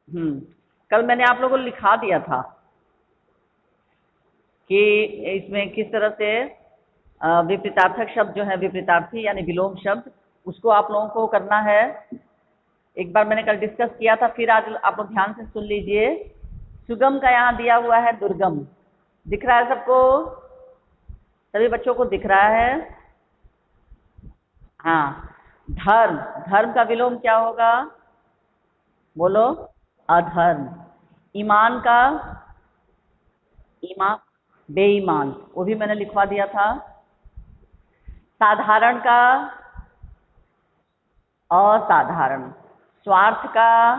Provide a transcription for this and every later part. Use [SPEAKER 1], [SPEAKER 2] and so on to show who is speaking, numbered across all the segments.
[SPEAKER 1] कल मैंने आप लोगों को लिखा दिया था कि इसमें किस तरह से विपरीतार्थक शब्द जो है, विपरीतार्थी यानी विलोम शब्द, उसको आप लोगों को करना है। एक बार मैंने कल डिस्कस किया था, फिर आज आप लोग ध्यान से सुन लीजिए। सुगम का यहाँ दिया हुआ है दुर्गम, दिख रहा है सबको? सभी बच्चों को दिख रहा है? हाँ। धर्म, धर्म का विलोम क्या होगा? बोलो। अधर्म। ईमान का? ईमान, बेईमान, वो भी मैंने लिखवा दिया था। साधारण का? असाधारण। स्वार्थ का?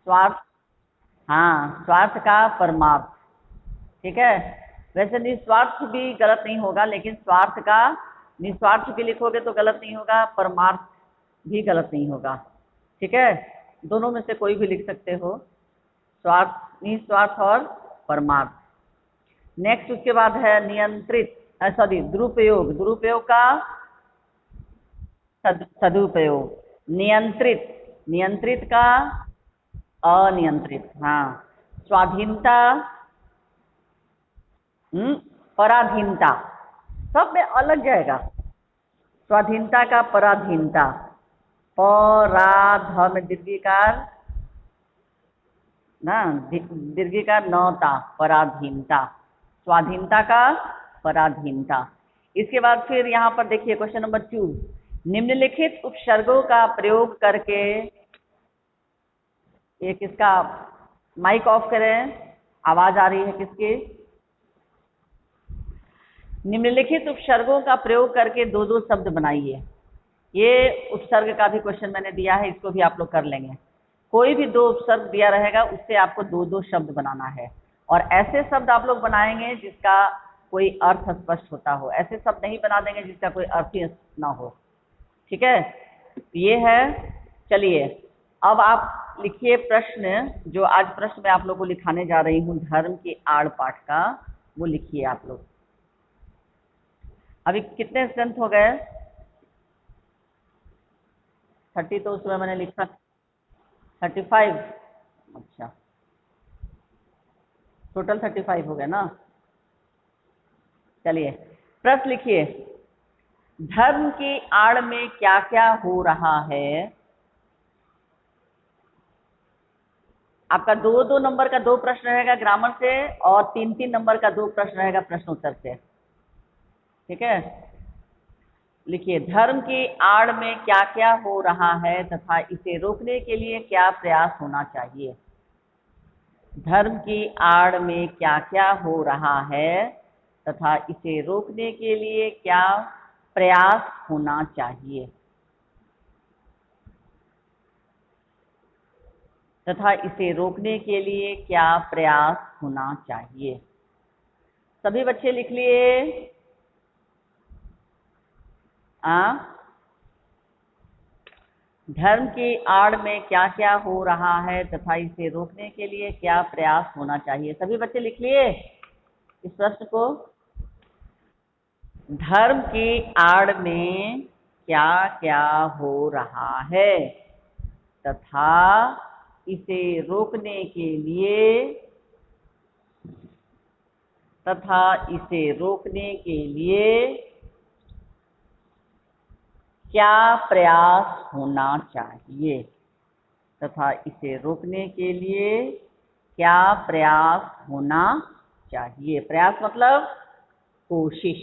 [SPEAKER 1] स्वार्थ, हाँ, स्वार्थ का परमार्थ। ठीक है। वैसे निस्वार्थ भी गलत नहीं होगा, लेकिन स्वार्थ का निस्वार्थ भी लिखोगे तो गलत नहीं होगा, परमार्थ भी गलत नहीं होगा। ठीक है, दोनों में से कोई भी लिख सकते हो, स्वार्थ, निस्वार्थ और परमार्थ। नेक्स्ट उसके बाद है नियंत्रित, सॉरी, दुरुपयोग। दुरुपयोग का सदुपयोग। नियंत्रित, नियंत्रित का अनियंत्रित। हाँ। स्वाधीनता, पराधीनता, सब में अलग जाएगा। स्वाधीनता का पराधीनता, पराध में दीर्घिकार ना, दीर्घिकार नौता, पराधीनता। स्वाधीनता का पराधीनता। इसके बाद फिर यहाँ पर देखिए क्वेश्चन नंबर 2, निम्नलिखित उपसर्गों का प्रयोग करके, ये किसका, माइक ऑफ करें, आवाज आ रही है किसकी? निम्नलिखित उपसर्गों का प्रयोग करके दो दो शब्द बनाइए। ये उपसर्ग का भी क्वेश्चन मैंने दिया है, इसको भी आप लोग कर लेंगे। कोई भी दो उपसर्ग दिया रहेगा, उससे आपको दो दो शब्द बनाना है, और ऐसे शब्द आप लोग बनाएंगे जिसका कोई अर्थ स्पष्ट होता हो। ऐसे शब्द नहीं बना देंगे जिसका कोई अर्थ ही ना हो। ठीक है, ये है। चलिए, अब आप लिखिए प्रश्न, जो आज प्रश्न मैं आप लोग को लिखाने जा रही हूँ धर्म के आड़ पाठ का, वो लिखिए आप लोग। अभी कितने स्ट्रेंथ हो गए? 30 तो उसमें मैंने लिखा, 35। अच्छा, टोटल 35 हो गए ना। चलिए, प्रश्न लिखिए, धर्म की आड़ में क्या क्या हो रहा है? आपका 2-2 नंबर का 2 प्रश्न रहेगा ग्रामर से, और 3-3 नंबर का 2 प्रश्न रहेगा प्रश्न उत्तर से। ठीक है, लिखिए, धर्म की आड़ में क्या क्या हो रहा है तथा इसे रोकने के लिए क्या प्रयास होना चाहिए? धर्म की आड़ में क्या क्या हो रहा है तथा इसे रोकने के लिए क्या प्रयास होना चाहिए? तथा इसे रोकने के लिए क्या प्रयास होना चाहिए? सभी बच्चे लिख लिए? धर्म की आड़ में क्या क्या हो रहा है तथा इसे रोकने के लिए क्या प्रयास होना चाहिए? सभी बच्चे लिख लिए इस प्रश्न को? धर्म की आड़ में क्या क्या हो रहा है तथा इसे रोकने के लिए, तथा इसे रोकने के लिए क्या प्रयास होना चाहिए? तथा इसे रोकने के लिए क्या प्रयास होना चाहिए? प्रयास मतलब कोशिश।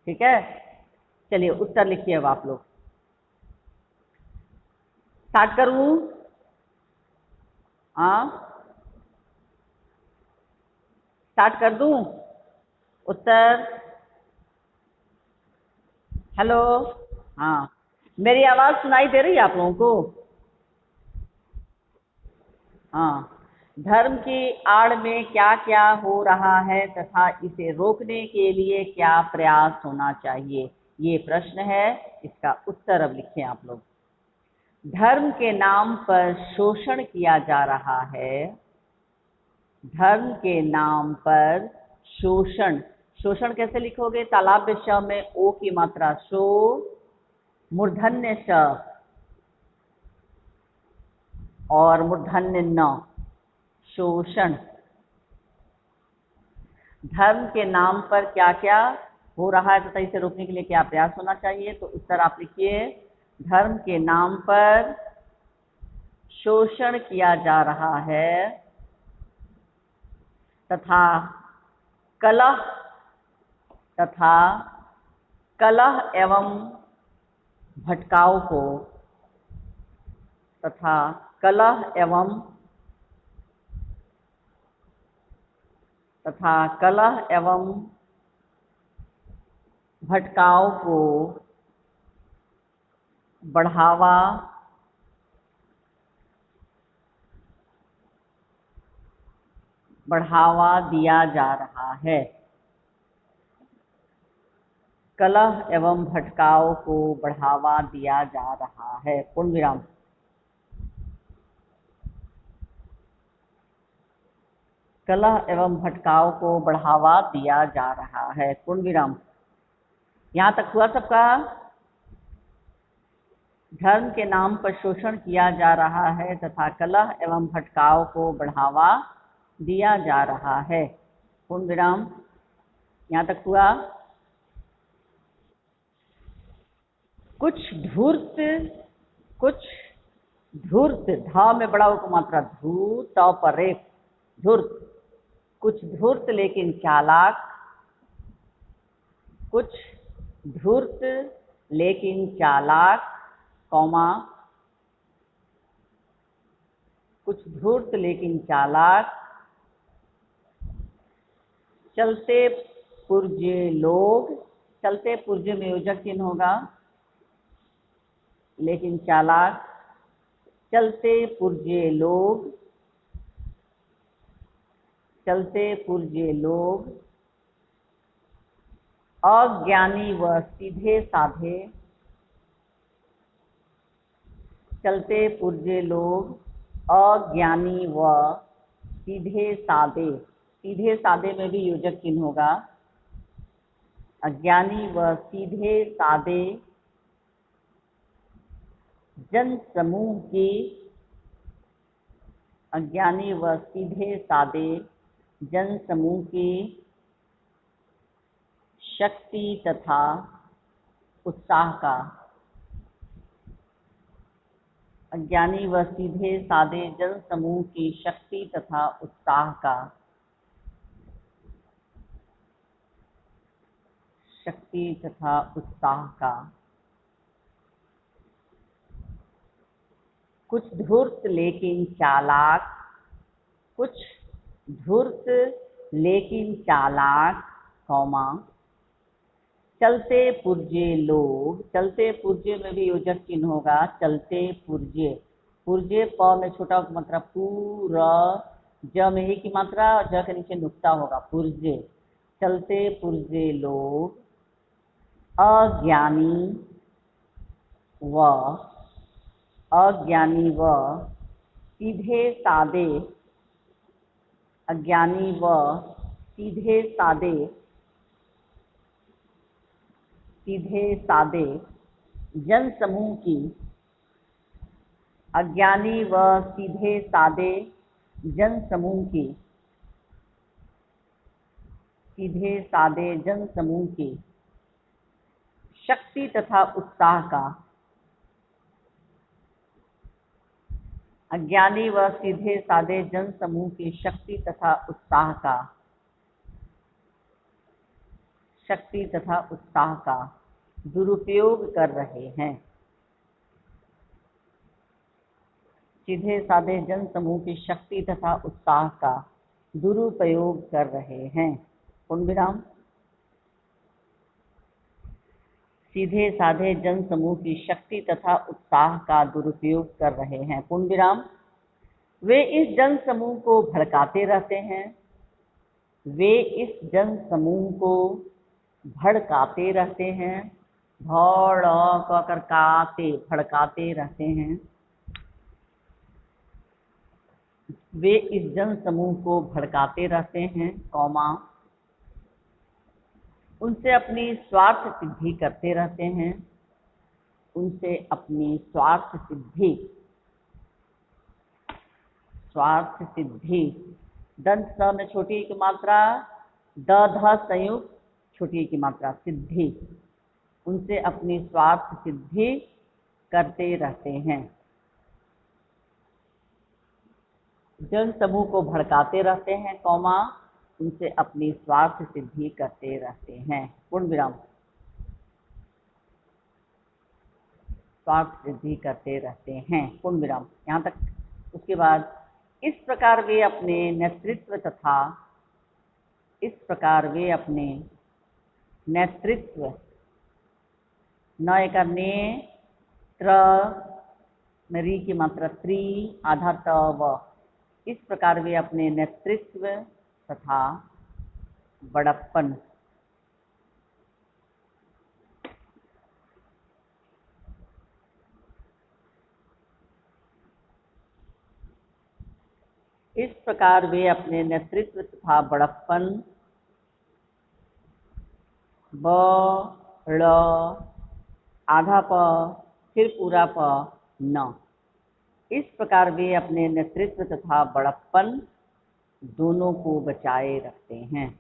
[SPEAKER 1] ठीक है, चलिए उत्तर लिखिए अब आप लोग। स्टार्ट करूं? स्टार्ट कर दूं उत्तर? हेलो, हाँ, मेरी आवाज सुनाई दे रही है आप लोगों को? हाँ। धर्म की आड़ में क्या क्या हो रहा है तथा इसे रोकने के लिए क्या प्रयास होना चाहिए, ये प्रश्न है। इसका उत्तर अब लिखें आप लोग। धर्म के नाम पर शोषण किया जा रहा है। धर्म के नाम पर शोषण, शोषण कैसे लिखोगे? तालाब श में ओ की मात्रा, शो, मूर्धन्य श, और मूर्धन्य न, शोषण। धर्म के नाम पर क्या क्या हो रहा है तथा इसे रोकने के लिए क्या प्रयास होना चाहिए? तो उत्तर आप लिखिए, धर्म के नाम पर शोषण किया जा रहा है तथा कलह एवं भटकाव को बढ़ावा दिया जा रहा है। कलह एवं भटकाव को बढ़ावा दिया जा रहा है। पूर्ण विराम। कलह एवं भटकाव को बढ़ावा दिया जा रहा है। पूर्ण विराम। यहाँ तक हुआ सबका? धर्म के नाम पर शोषण किया जा रहा है तथा कलह एवं भटकाव को बढ़ावा दिया जा रहा है। पूर्ण विराम। यहाँ तक हुआ? कुछ धूर्त, धा में बड़ा उपमात्रा धू, त पर रेफ, धूर्त। कुछ धूर्त लेकिन चालाक, कुछ धूर्त लेकिन चालाक, कौमा, कुछ धूर्त लेकिन चालाक, चलते पुर्जे लोग, चलते पुर्जे में योजक चिन्ह होगा, लेकिन चालाक, चलते पुर्जे लोग, चलते पुर्जे लोग, अज्ञानी व सीधे साधे, चलते पुर्जे लोग अज्ञानी व सीधे साधे, सीधे साधे में भी योजक चिन्ह होगा, अज्ञानी व सीधे साधे जन समूह की, अज्ञानी व सीधे साधे जन समूह की शक्ति तथा उत्साह का, अज्ञानी व सीधे साधे जन समूह की शक्ति तथा उत्साह का, शक्ति तथा उत्साह का। कुछ धूर्त लेकिन चालाक, कुछ धूर्त लेकिन चालाक, कौमा, चलते पुर्जे लोग, चलते पुर्जे में भी योजक चिन्ह होगा, चलते पुर्जे, पुर्जे प में छोटा मात्रा पूर, ज में ही की मात्रा, ज के नीचे नुक्ता होगा, पुर्जे। चलते पुर्जे लोग अज्ञानी व सीधे साधे, अज्ञानी व सीधे साधे, सीधे साधे जन समूह की, अज्ञानी व सीधे साधे जन समूह की, सीधे साधे जन समूह की शक्ति तथा उत्साह का, अज्ञानी व सीधे साधे जन समूह की शक्ति तथा उत्साह का, शक्ति तथा उत्साह का दुरुपयोग कर रहे हैं। सीधे साधे जन समूह की शक्ति तथा उत्साह का दुरुपयोग कर रहे हैं। पूर्ण विराम। सीधे साधे जन समूह की शक्ति तथा उत्साह का दुरुपयोग कर रहे हैं। पूर्ण विराम। वे इस जन समूह को भड़काते रहते हैं, वे इस जन समूह को भड़काते रहते हैं, भड़काते रहते हैं, वे इस जन समूह को भड़काते रहते हैं, कौमा, उनसे अपनी स्वार्थ सिद्धि करते रहते हैं, उनसे अपनी स्वार्थ सिद्धि स्वार्थ सिद्धि। दंत स में छोटी की मात्रा, द ध संयुक्त छोटी की मात्रा, सिद्धि, उनसे अपनी स्वार्थ सिद्धि करते रहते हैं। जन समूह को भड़काते रहते हैं, कौमा, उनसे अपनी स्वार्थ सिद्धि करते रहते हैं, पूर्ण विराम, स्वार्थ सिद्धि करते रहते हैं, पूर्ण विराम, यहाँ तक। उसके बाद इस प्रकार वे अपने नेतृत्व तथा न करने त्र नरी की मात्रा त्री आधा त व, इस प्रकार वे अपने नेतृत्व तथा बड़प्पन इस प्रकार वे अपने नेतृत्व तथा बड़प्पन ब ड़ आधा प फिर पूरा प न, इस प्रकार वे अपने नेतृत्व तथा बड़प्पन दोनों को बचाए रखते हैं।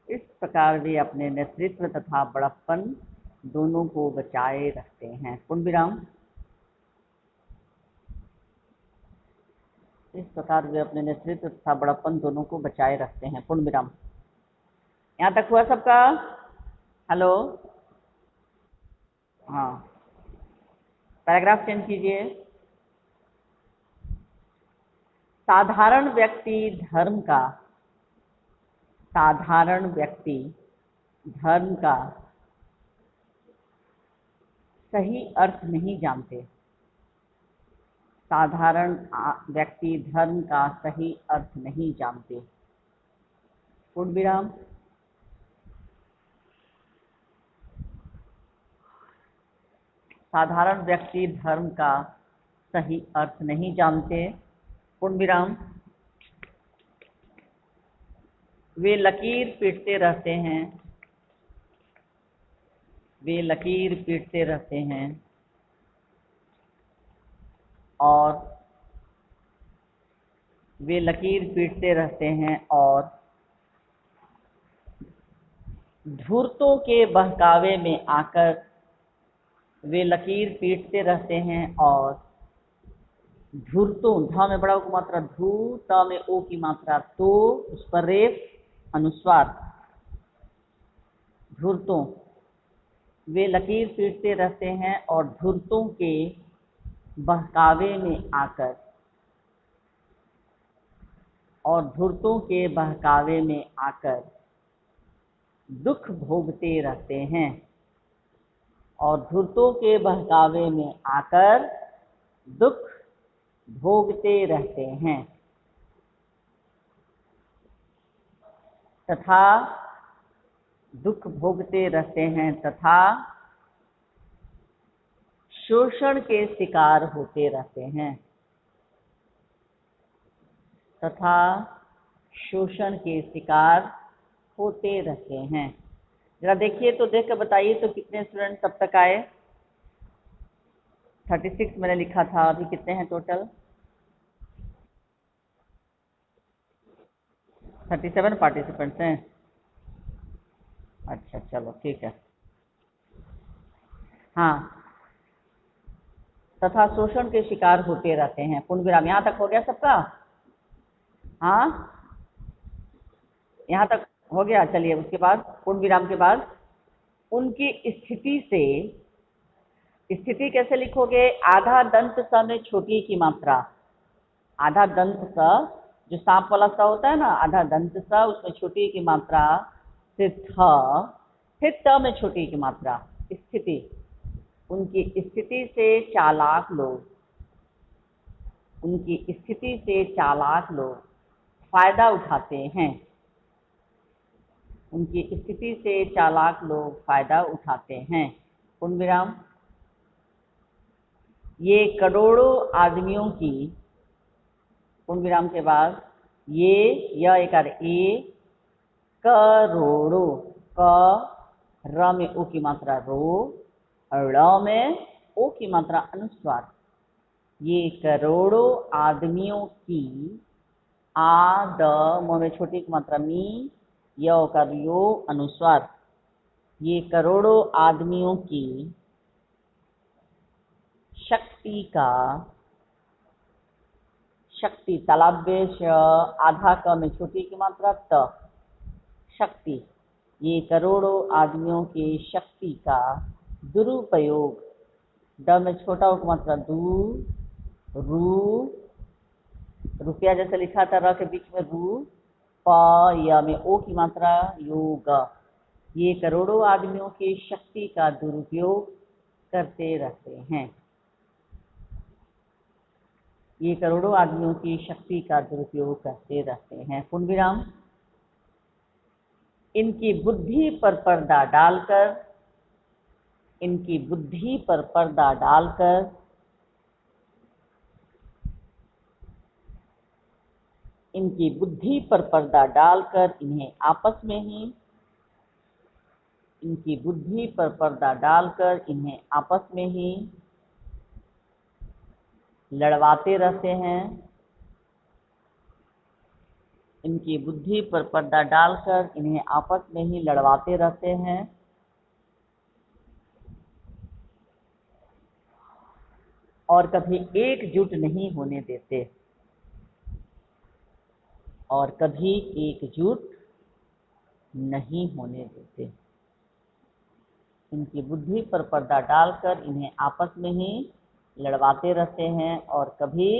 [SPEAKER 1] इस प्रकार वे अपने नेतृत्व तथा बड़प्पन दोनों को बचाए रखते हैं, पूर्ण विराम। इस प्रकार वे अपने नेतृत्व तथा बड़प्पन दोनों को बचाए रखते हैं, पूर्ण विराम। यहाँ तक हुआ सबका? हेलो, हाँ, पैराग्राफ चेंज कीजिए। साधारण व्यक्ति धर्म का सही अर्थ नहीं जानते। साधारण व्यक्ति धर्म का सही अर्थ नहीं जानते, पूर्ण विराम। साधारण व्यक्ति धर्म का सही अर्थ नहीं जानते, पूर्ण विराम। वे लकीर पीटते रहते हैं और धूर्तों के बहकावे में आकर धूर्तों, ध में बड़ा ओ की मात्रा धू, त में ओ की मात्रा तो, उस पर रेफ अनुस्वार, धूर्तों, वे लकीर पीटते रहते हैं और धूर्तों के बहकावे में आकर दुख भोगते रहते हैं, तथा शोषण के शिकार होते रहते हैं, जरा देखिए तो देख कर बताइए तो कितने स्टूडेंट तब तक आए? 36 मैंने लिखा था, अभी कितने हैं टोटल? 37 पार्टिसिपेंट्स हैं। अच्छा, चलो ठीक है। हाँ, तथा शोषण के शिकार होते रहते हैं, पूर्ण विराम। यहाँ तक हो गया सबका? हाँ, यहाँ तक हो गया। चलिए, उसके बाद पूर्ण विराम के बाद उनकी स्थिति कैसे लिखोगे? आधा दंत स में छोटी की मात्रा, आधा दंत स, जो सांप वाला स होता है ना, आधा दंत स, उसमें छोटी की मात्रा, फिर थ, फिर त में छोटी की मात्रा, स्थिति। उनकी स्थिति से चालाक लोग फायदा उठाते हैं, पूर्ण विराम। ये करोड़ों आदमियों की, पूर्ण विराम के बाद ये, य एकार ए, करोड़ों, क, र में ओ की मात्रा रो, और ड़ में ओ की मात्रा अनुस्वार, ये करोड़ों आदमियों की, आ द म में छोटी की मात्रा मी, य का यो अनुस्वार, ये करोड़ों आदमियों की शक्ति का, शक्ति तालाब्य आधा क में छोटी की मात्रा त, शक्ति, ये करोड़ों आदमियों की शक्ति का दुरुपयोग, ड में छोटा हो की मात्रा दू, रू, रुपया जैसे लिखा था र के बीच में रू, प य में ओ की मात्रा योग, ये करोड़ों आदमियों की शक्ति का दुरुपयोग करते रहते हैं, ये करोड़ों आदमियों की शक्ति का दुरुपयोग करते रहते हैं। पूर्ण विराम। इनकी बुद्धि पर पर्दा डालकर, इनकी बुद्धि पर पर्दा डालकर, इनकी बुद्धि पर पर्दा डालकर इन्हें आपस में ही, इनकी बुद्धि पर पर्दा डालकर इन्हें आपस में ही लड़वाते रहते हैं, इनकी बुद्धि पर पर्दा डालकर इन्हें आपस में ही लड़वाते रहते हैं, और कभी एकजुट नहीं होने देते, और कभी एकजुट नहीं होने देते। इनकी बुद्धि पर पर्दा डालकर इन्हें आपस में ही लड़वाते रहते हैं और कभी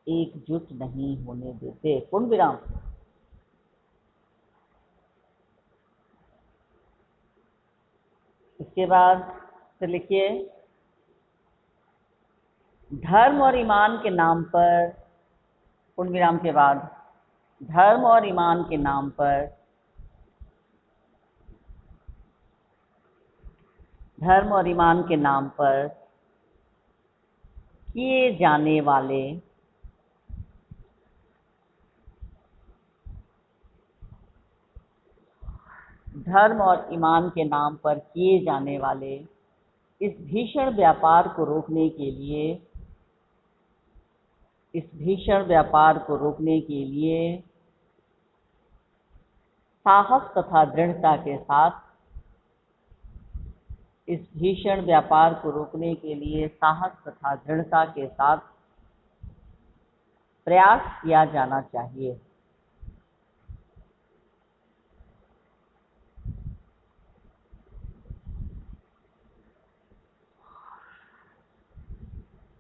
[SPEAKER 1] एकजुट नहीं होने देते। पूर्ण विराम। इसके बाद फिर लिखिए, धर्म और ईमान के नाम पर, पूर्ण विराम के बाद, धर्म और ईमान के नाम पर, धर्म और ईमान के नाम पर किए जाने वाले धर्म और ईमान के नाम पर किए जाने वाले इस भीषण व्यापार को रोकने के लिए, इस भीषण व्यापार को रोकने के लिए साहस तथा दृढ़ता के साथ, इस भीषण व्यापार को रोकने के लिए साहस तथा दृढ़ता के साथ प्रयास किया जाना चाहिए।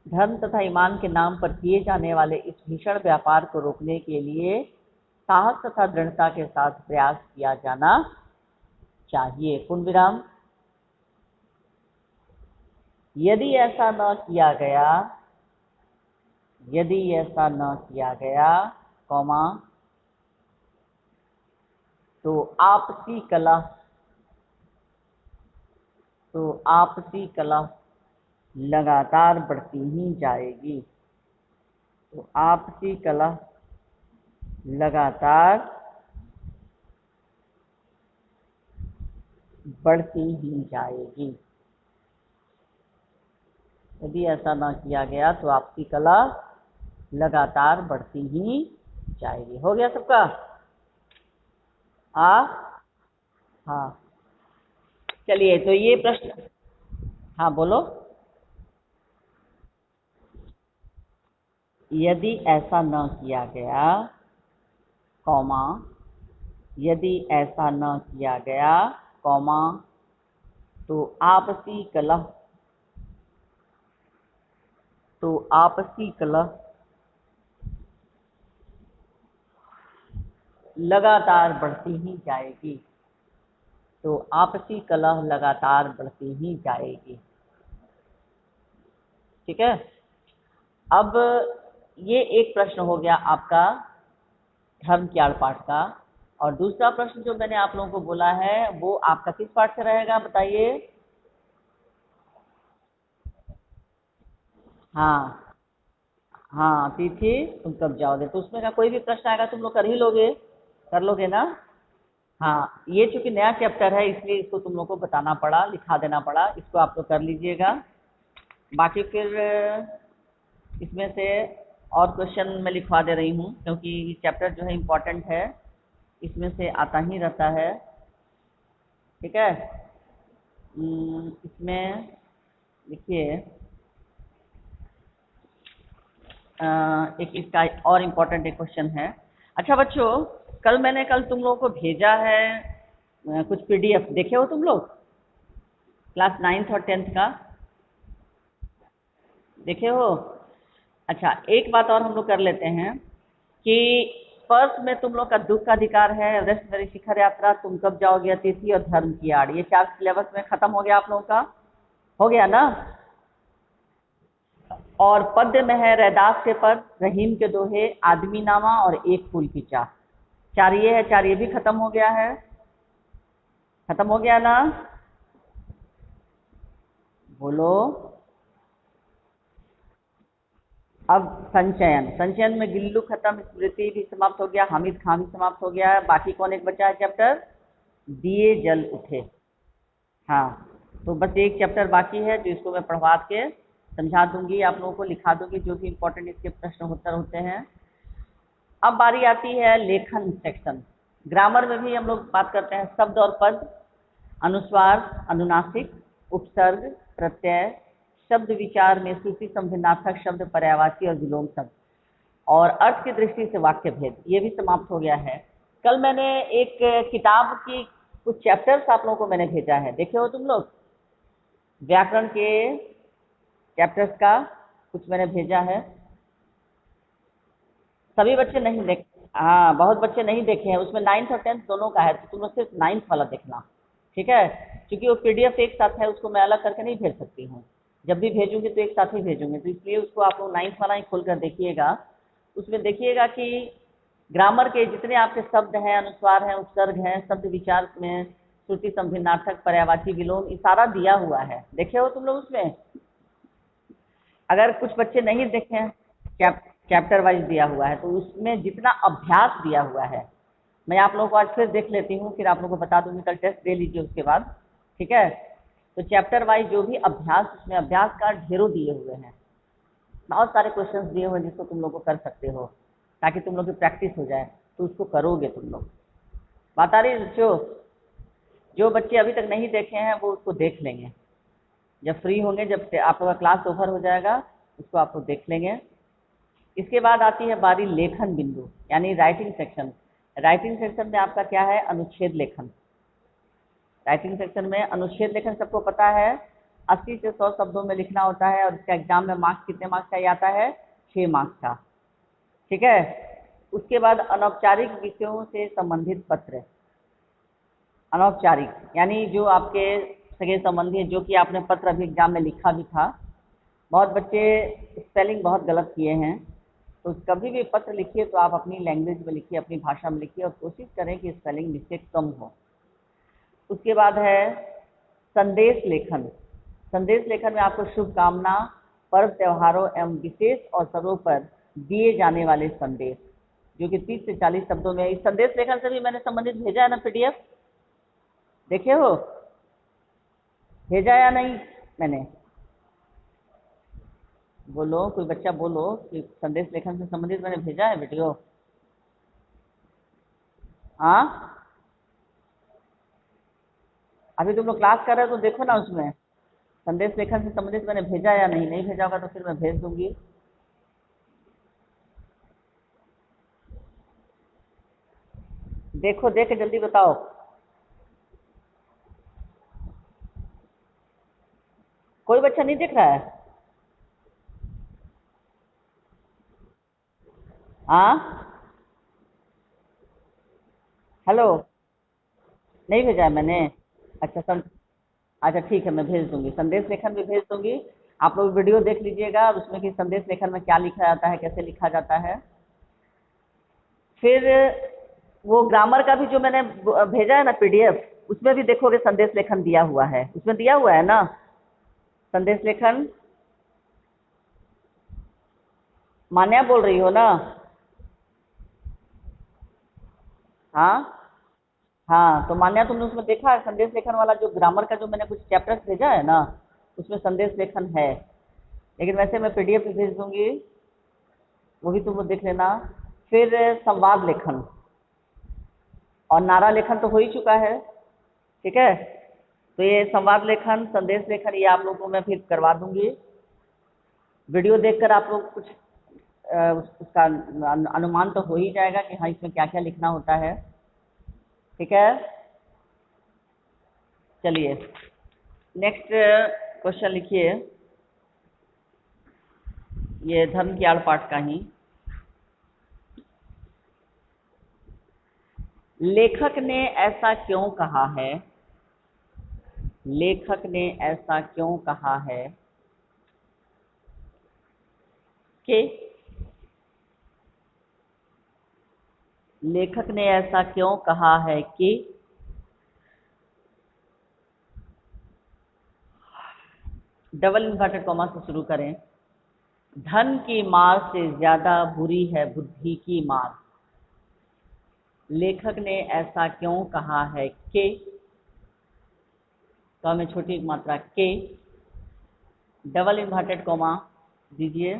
[SPEAKER 1] धर्म तथा ईमान के नाम पर किए जाने वाले इस भीषण व्यापार को रोकने के लिए साहस तथा दृढ़ता के साथ प्रयास किया जाना चाहिए। पूर्ण विराम। यदि ऐसा न किया गया, यदि ऐसा न किया गया, कौमा, तो आपसी कलह, तो आपसी कलह लगातार बढ़ती ही जाएगी, तो आपसी कलह लगातार बढ़ती ही जाएगी। यदि ऐसा ना किया गया तो आपसी कलह लगातार बढ़ती ही जाएगी। हो गया सबका? हाँ, चलिए तो ये प्रश्न, हाँ बोलो। यदि ऐसा न किया गया, कौमा, यदि ऐसा न किया गया, कौमा, तो आपसी कलह, तो आपसी कलह लगातार बढ़ती ही जाएगी, तो आपसी कलह लगातार बढ़ती ही जाएगी। ठीक है। अब ये एक प्रश्न हो गया आपका धर्म ज्ञान पाठ का, और दूसरा प्रश्न जो मैंने आप लोगों को बोला है वो आपका किस पाठ से रहेगा बताइए? हाँ हाँ, तिथि तुम कब जाओगे, तो उसमें का कोई भी प्रश्न आएगा तुम लोग कर ही लोगे, कर लोगे ना? हाँ, ये चूंकि नया चैप्टर है इसलिए इसको तुम लोग को बताना पड़ा, लिखा देना पड़ा, इसको आप लोग कर लीजिएगा। बाकी फिर इसमें से और क्वेश्चन मैं लिखवा दे रही हूँ, क्योंकि ये चैप्टर जो है इम्पोर्टेंट है, इसमें से आता ही रहता है। ठीक है। इसमें देखिए एक इसका और इम्पोर्टेंट एक क्वेश्चन है। अच्छा बच्चों, कल तुम लोगों को भेजा है कुछ पीडीएफ, देखे हो तुम लोग? क्लास 9th और 10th का देखे हो? अच्छा, एक बात और हम लोग कर लेते हैं कि फर्स्ट में तुम लोग का दुख का अधिकार है, एवरेस्ट मेरी शिखर यात्रा, तुम कब जाओगे, अतिथि और धर्म की आड़, ये 4 सिलेबस में खत्म हो गया आप लोगों का, हो गया ना? और पद्य में है रैदास के पद, रहीम के दोहे, आदमी नामा और एक फूल की चाह। 4 ये है, 4 ये भी खत्म हो गया है, खत्म हो गया ना? बोलो। अब संचयन में गिल्लू खत्म, स्मृति भी समाप्त हो गया, हामिद खां भी समाप्त हो गया है। बाकी कौन एक बचा है चैप्टर? दिए जल उठे। हाँ, तो बस एक चैप्टर बाकी है जो इसको मैं पढ़वा के समझा दूंगी, आप लोगों को लिखा दूंगी जो भी इंपॉर्टेंट इसके प्रश्न उत्तर होते हैं। अब बारी आती है लेखन सेक्शन। ग्रामर में भी हम लोग बात करते हैं शब्द और पद, अनुस्वार, अनुनासिक, उपसर्ग, प्रत्यय, शब्द विचार में श्रुति संभिन्नार्थक शब्द, पर्यायवाची और विलोम शब्द, और अर्थ की दृष्टि से वाक्य भेद, ये भी समाप्त हो गया है। कल मैंने एक किताब की कुछ चैप्टर्स आप लोगों को मैंने भेजा है, देखे हो तुम लोग? व्याकरण के चैप्टर्स का कुछ मैंने भेजा है, सभी बच्चे नहीं देख, हाँ बहुत बच्चे नहीं देखे हैं। उसमें 9th और 10th दोनों का है, तो तुम लोग सिर्फ 9th वाला देखना, ठीक है? क्योंकि वो पीडीएफ एक साथ है, उसको मैं अलग करके नहीं भेज सकती हूँ, जब भी भेजूंगी तो एक साथ ही भेजूंगी, तो इसलिए उसको आप लोग 9th वाला ही खोल कर देखिएगा। उसमें देखिएगा कि ग्रामर के जितने आपके शब्द हैं, अनुस्वार हैं, उपसर्ग हैं, शब्द विचार में श्रुति संभिन्नार्थक, पर्यायवाची, विलोम, ये सारा दिया हुआ है, देखे हो तुम लोग उसमें? अगर कुछ बच्चे नहीं देखे हैं, चैप्टर वाइज दिया हुआ है, तो उसमें जितना अभ्यास दिया हुआ है, मैं आप लोगों को आज फिर देख लेती हूँ, फिर आप लोगों को बता दूंगी, कल टेस्ट दे लीजिए उसके बाद, ठीक है? तो चैप्टर वाइज जो भी अभ्यास, उसमें अभ्यास का ढेरों दिए हुए हैं, बहुत सारे क्वेश्चंस दिए हुए हैं जिसको तुम लोग को कर सकते हो, ताकि तुम लोग की प्रैक्टिस हो जाए, तो उसको करोगे तुम लोग। बात आ रही है बच्चों? जो बच्चे अभी तक नहीं देखे हैं वो उसको देख लेंगे, जब फ्री होंगे, जब आप लोग का क्लास ओवर हो जाएगा, उसको आप लोग देख लेंगे। इसके बाद आती है बारी लेखन बिंदु, यानी राइटिंग सेक्शन। राइटिंग सेक्शन में आपका क्या है? अनुच्छेद लेखन। राइटिंग सेक्शन में अनुच्छेद लेखन सबको पता है, 80 से 100 शब्दों में लिखना होता है, और इसका एग्जाम में मार्क्स कितने मार्क्स का ही आता है? 6 मार्क्स का, ठीक है? उसके बाद अनौपचारिक विषयों से संबंधित पत्र। अनौपचारिक यानी जो आपके सगे संबंधी हैं, जो कि आपने पत्र अभी एग्जाम में लिखा भी था। बहुत बच्चे स्पेलिंग बहुत गलत किए हैं, तो कभी भी पत्र लिखिए तो आप अपनी लैंग्वेज में लिखिए, अपनी भाषा में लिखिए, और कोशिश करें कि स्पेलिंग मिस्टेक कम हो। उसके बाद है संदेश लेखन। संदेश लेखन में आपको शुभकामना, पर्व त्योहारों एवं विशेष अवसरों पर दिए जाने वाले संदेश, जो कि 30 से 40 शब्दों में। इस संदेश लेखन से भी मैंने संबंधित भेजा है ना पीडीएफ, देखे हो? भेजा या नहीं मैंने? बोलो, कोई बच्चा बोलो कि संदेश लेखन से संबंधित मैंने भेजा है वीडियो। हाँ, अभी तुम लोग क्लास कर रहे हो तो देखो ना, उसमें संदेश लेखन से संबंधित मैंने भेजा या नहीं? नहीं भेजा होगा तो फिर मैं भेज दूंगी। देखो, देख के जल्दी बताओ। कोई बच्चा नहीं देख रहा है? हाँ, हेलो, नहीं भेजा है मैंने? अच्छा अच्छा ठीक है, मैं भेज दूंगी, संदेश लेखन भी भेज दूंगी। आप लोग वीडियो देख लीजिएगा, उसमें कि संदेश लेखन में क्या लिखा जाता है, कैसे लिखा जाता है। फिर वो ग्रामर का भी जो मैंने भेजा है ना पीडीएफ, उसमें भी देखोगे संदेश लेखन दिया हुआ है, उसमें दिया हुआ है ना संदेश लेखन? मान्या बोल रही हो ना? हाँ हाँ, तो मान्या तुमने उसमें देखा है संदेश लेखन वाला, जो ग्रामर का जो मैंने कुछ चैप्टर्स भेजा है ना, उसमें संदेश लेखन है। लेकिन वैसे मैं पीडीएफ भी भेज दूंगी, वो भी तुम देख लेना। फिर संवाद लेखन और नारा लेखन तो हो ही चुका है, ठीक है। तो ये संवाद लेखन, संदेश लेखन, ये आप लोगों को मैं फिर करवा दूंगी। वीडियो देखकर आप लोग कुछ उसका अनुमान तो हो ही जाएगा कि हाँ इसमें क्या क्या लिखना होता है, ठीक है। चलिए नेक्स्ट क्वेश्चन लिखिए, ये धर्म की आड़ पाठ का ही। लेखक ने ऐसा क्यों कहा है, लेखक ने ऐसा क्यों कहा है कि, लेखक ने ऐसा क्यों कहा है कि डबल इन्वर्टेड कॉमा से शुरू करें। धन की मार से ज्यादा बुरी है बुद्धि की मार। लेखक ने ऐसा क्यों कहा है कि, तो में छोटी एक मात्रा के, डबल इन्वर्टेड कॉमा दीजिए।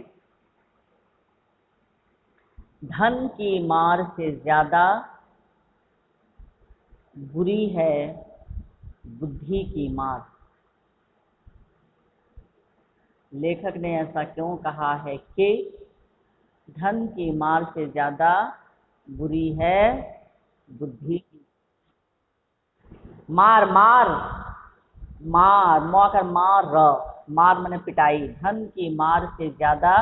[SPEAKER 1] धन की मार से ज्यादा बुरी है बुद्धि की मार। लेखक ने ऐसा क्यों कहा है कि धन की मार से ज्यादा बुरी है बुद्धि की मार। मार मार मौकर मार र, मार मैंने पिटाई। धन की मार से ज्यादा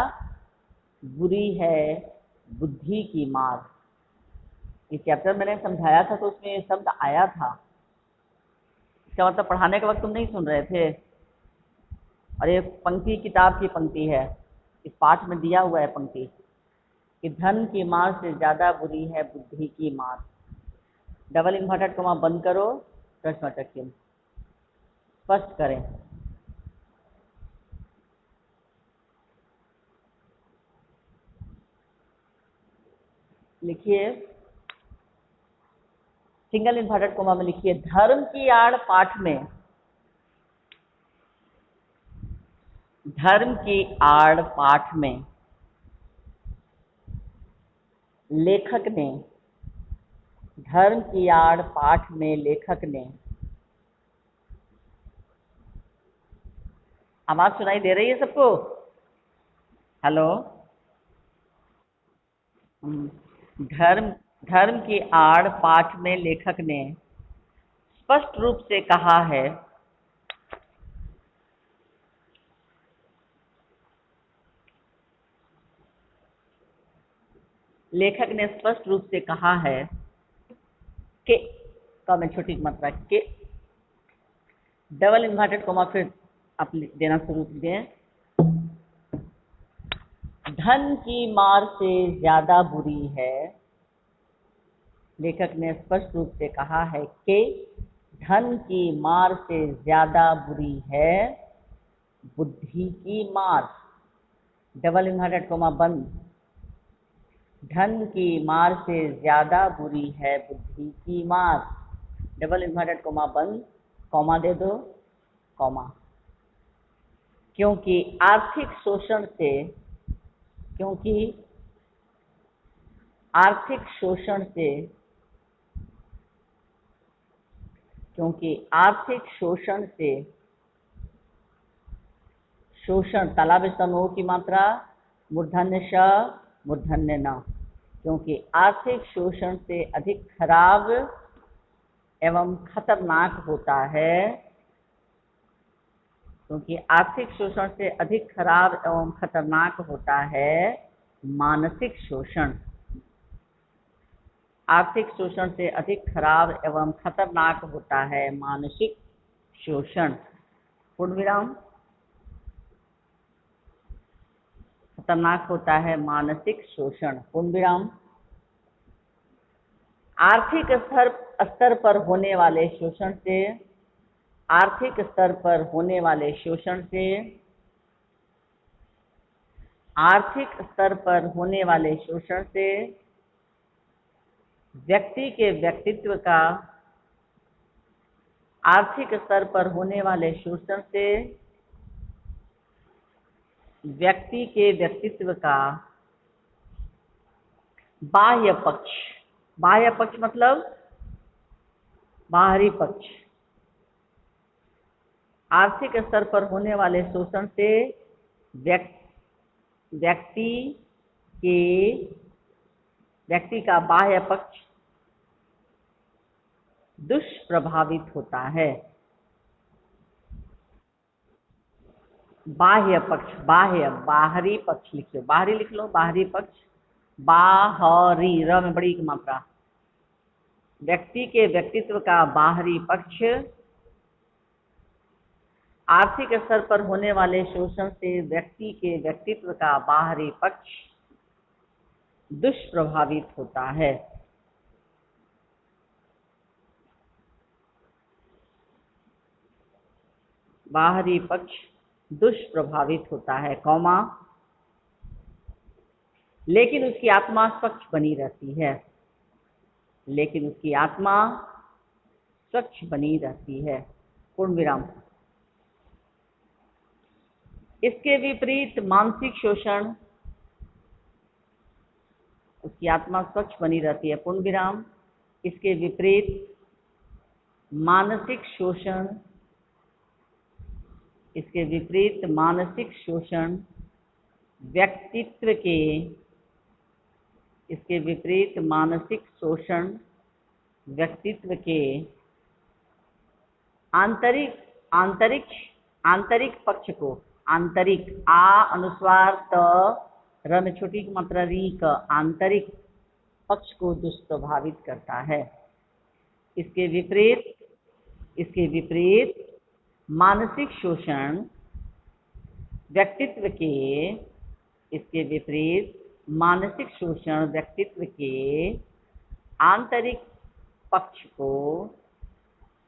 [SPEAKER 1] बुरी है बुद्धि की मार। ये चैप्टर मैंने समझाया था तो उसमें ये शब्द आया था। इसका मतलब पढ़ाने के वक्त तुम नहीं सुन रहे थे। और ये पंक्ति किताब की पंक्ति है, इस पाठ में दिया हुआ है पंक्ति कि धन की मार से ज्यादा बुरी है बुद्धि की मार। डबल इन्वर्टेड कॉमा बंद करो, प्रश्नवाचक चिन्ह स्पष्ट करें। लिखिए सिंगल इन्वर्टेड कॉमा में लिखिए, धर्म की आड़ पाठ में, धर्म की आड़ पाठ में लेखक ने, धर्म की आड़ पाठ में लेखक ने, आवाज सुनाई दे रही है सबको? हेलो। धर्म की आड़ पाठ में लेखक ने स्पष्ट रूप से कहा है, लेखक ने स्पष्ट रूप से कहा है कि, तो मैं छोटी मात्रा के, डबल इन्वर्टेड कॉमा फिर आप देना शुरू कीजिए। धन की मार से ज्यादा बुरी है, लेखक ने स्पष्ट रूप से कहा है कि धन की मार से ज्यादा बुरी है बुद्धि की मार। डबल इन्वर्टेड कॉमा बंद। धन की मार से ज्यादा बुरी है बुद्धि की मार। डबल इन्वर्टेड कॉमा बंद, कॉमा दे दो, कॉमा। क्योंकि आर्थिक शोषण से, क्योंकि आर्थिक शोषण से, क्योंकि आर्थिक शोषण से, शोषण तालाब समूह की मात्रा मूर्धन्य श मूर्धन्य न, क्योंकि आर्थिक शोषण से अधिक खराब एवं खतरनाक होता है, क्योंकि आर्थिक शोषण से अधिक खराब एवं खतरनाक होता है मानसिक शोषण। आर्थिक शोषण से अधिक खराब एवं खतरनाक होता है मानसिक शोषण। पूर्ण विराम। खतरनाक होता है मानसिक शोषण, पूर्ण विराम। आर्थिक स्तर पर होने वाले शोषण से, आर्थिक स्तर पर होने वाले शोषण से, आर्थिक स्तर पर होने वाले शोषण से व्यक्ति के व्यक्तित्व का, आर्थिक स्तर पर होने वाले शोषण से व्यक्ति के व्यक्तित्व का बाह्य पक्ष, बाह्य पक्ष मतलब बाहरी पक्ष, आर्थिक स्तर पर होने वाले शोषण से व्यक्ति का बाह्य पक्ष दुष्प्रभावित होता है। बाह्य पक्ष, बाहरी पक्ष लिख लो, बाहरी लिख लो, बाहरी पक्ष, बाहरी, र में बड़ी की मात्रा। व्यक्ति के व्यक्तित्व का बाहरी पक्ष आर्थिक स्तर पर होने वाले शोषण से व्यक्ति के व्यक्तित्व का बाहरी पक्ष दुष्प्रभावित होता है। बाहरी पक्ष दुष्प्रभावित होता है, कौमा, लेकिन उसकी आत्मा स्वच्छ बनी रहती है, लेकिन उसकी आत्मा स्वच्छ बनी रहती है, पूर्ण विराम। इसके विपरीत मानसिक शोषण, उसकी आत्मा स्वच्छ बनी रहती है, पूर्ण विराम। इसके विपरीत मानसिक शोषण, इसके विपरीत मानसिक शोषण व्यक्तित्व के, इसके विपरीत मानसिक शोषण व्यक्तित्व के आंतरिक पक्ष को, आंतरिक, आ अनुस्वार त, र में छोटी की मात्रा री का, आंतरिक पक्ष को दुष्प्रभावित करता है। इसके विपरीत मानसिक शोषण व्यक्तित्व के, इसके विपरीत मानसिक शोषण व्यक्तित्व के आंतरिक पक्ष को,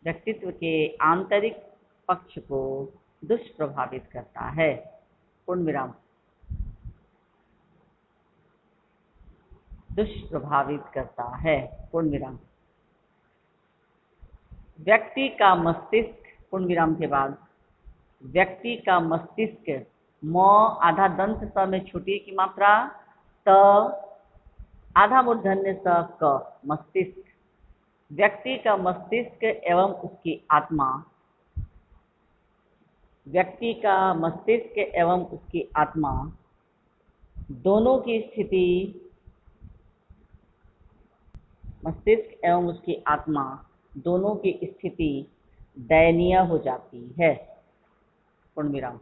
[SPEAKER 1] व्यक्तित्व के आंतरिक पक्ष को दुष्प्रभावित करता है, पूर्ण विराम। दुष्प्रभावित करता है, पूर्ण विराम। व्यक्ति का मस्तिष्क, पूर्ण विराम के बाद, व्यक्ति का मस्तिष्क, म आधा दंत स में छोटी की मात्रा, त आधा मूर्धन्य स क, मस्तिष्क। व्यक्ति का मस्तिष्क एवं उसकी आत्मा, व्यक्ति का मस्तिष्क एवं उसकी आत्मा दोनों की स्थिति, मस्तिष्क एवं उसकी आत्मा दोनों की स्थिति दयनीय हो जाती है, पूर्ण विराम।